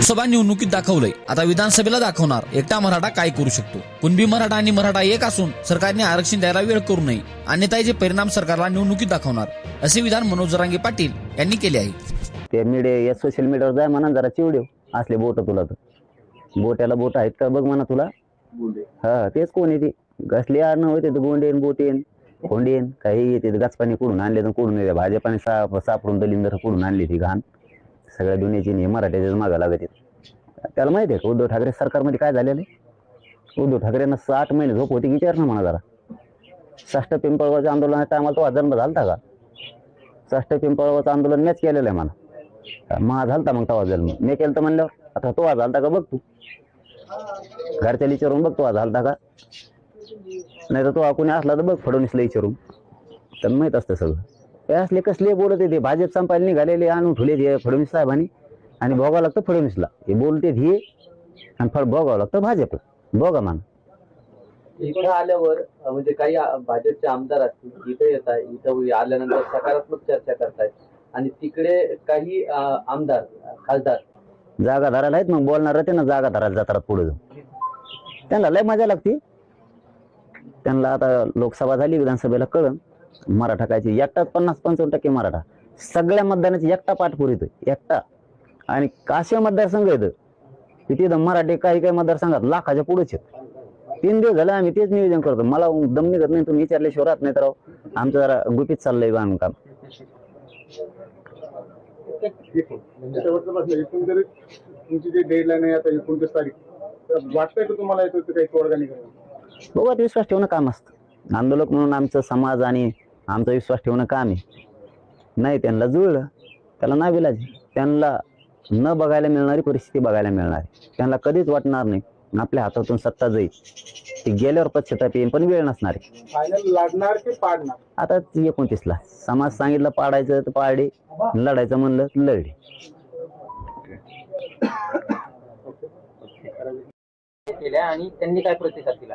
लोकसभा निवडणुकीत दाखवलंय, आता विधानसभेला दाखवणार एकटा मराठा काय करू शकतो। कुणबी मराठा आणि मराठा एक असून सरकारने आरक्षण द्यायला वेळ करू नये, अन्यथा याचे परिणाम सरकारला निवडणुकीत दाखवणार, असे विधान मनोज जरांगे पाटील यांनी केले आहे। ते मीडिया या सोशल मीडियावर जाय म्हणा जरा चिवडेव असले बोट तुला तर बोट्याला बोट आहेत का बघ म्हणा तुला। हा तेच कोण येते घसले आडणं होते गोंडेन बोटेन खोंडेन काही येते गचपाणी कुडून आणले तर कुडून येते भाजपाने सापडून दलिंदर कुडून आणली ती घाण सगळ्या दुनियाची नाही मराठ्याच्याच मागा लागत त्याला माहिती आहे का उद्धव ठाकरे सरकारमध्ये काय झालेलं आहे। उद्धव ठाकरेंना 60 महिने झोप होती विचार ना म्हणा जरा। षष्ठ पिंपळगावच्या आंदोलनाच्या टायमाला तो जन्म झालता का। षष्ठ पिंपळगावचं आंदोलन मॅच केलेलं आहे म्हणा मा झालता मग तवा जन्म मी केलं तर म्हणल्यावर आता तो झालता का बघ तू घरच्या विचारून बघ तो झालता का नाही तर तो कोणी असला तर बघ फडणवीसला विचारून तर माहित असतं सगळं। ते असले कसले बोलत येते भाजप संपायला निघालेले आणून ठेवले ते फडणवीस साहेबांनी आणि भोगावं लागतं फडणवीसला हे बोलते हे आणि भोगावं लागतं भाजपला बघा मान। इकडे आल्यावर म्हणजे काही भाजपचे आमदार असतील इथे येत आहे इथं आल्यानंतर सकारात्मक चर्चा करतायत आणि तिकडे काही आमदार खासदार जागा धरायला आहेत मग बोलणार त्यांना जागा धरायला जातात पुढे जाऊन त्यांना लय मजा लागते। त्यांना आता लोकसभा झाली विधानसभेला कळण मराठा कायची एकटाच 50-55% मराठा सगळ्या मतदानाची एकटा पाठपुर येतोय एकटा आणि काशे मतदारसंघ येतं तिथे मराठी काही मतदारसंघात लाखाच्या पुढेच आहेत। 3 दिवस झाले आम्ही तेच नियोजन करतो मला दम निघत नाही तुम्ही विचारल्याशिवाय राहत नाही तर आमचं जरा गुपित चाललंय बांधकाम। तुमची जी डेडलाईन आहे आता 29 तारीख वाटतंय का तुम्हाला येतो काही तोडगा निघाला बघा विश्वास ठेवणं काम असतं आंदोलक म्हणून आमचं समाज आणि आमचा विश्वास ठेवणं काम आहे। नाही त्यांना जुळलं त्याला ना विलाज त्यांना न बघायला मिळणारी परिस्थिती बघायला मिळणार त्यांना कधीच वाटणार नाही आपल्या हातातून सत्ता जाईल ती गेल्यावर पश्चाताप येईल पण वेळ नसणार आहे। फायनल लढणार की पाडणार आता 29ला समाज सांगितलं पाडायचं तर पाडे लढायचं म्हणलं तर लढे। केल्या आणि त्यांनी काय प्रतिसाद दिला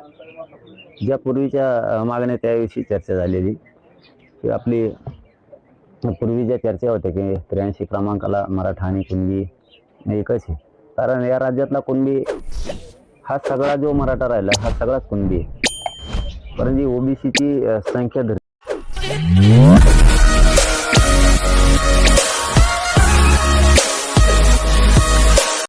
ज्या पूर्वीच्या मागण्या त्याविषयी चर्चा झालेली की आपली पूर्वी ज्या चर्चा होत्या की 83 क्रमांकाला मराठा आणि कुणबी एकच आहे कारण या राज्यातला कुणबी हा सगळा जो मराठा राहिला हा सगळाच कुणबी आहे परंतु ओबीसीची संख्या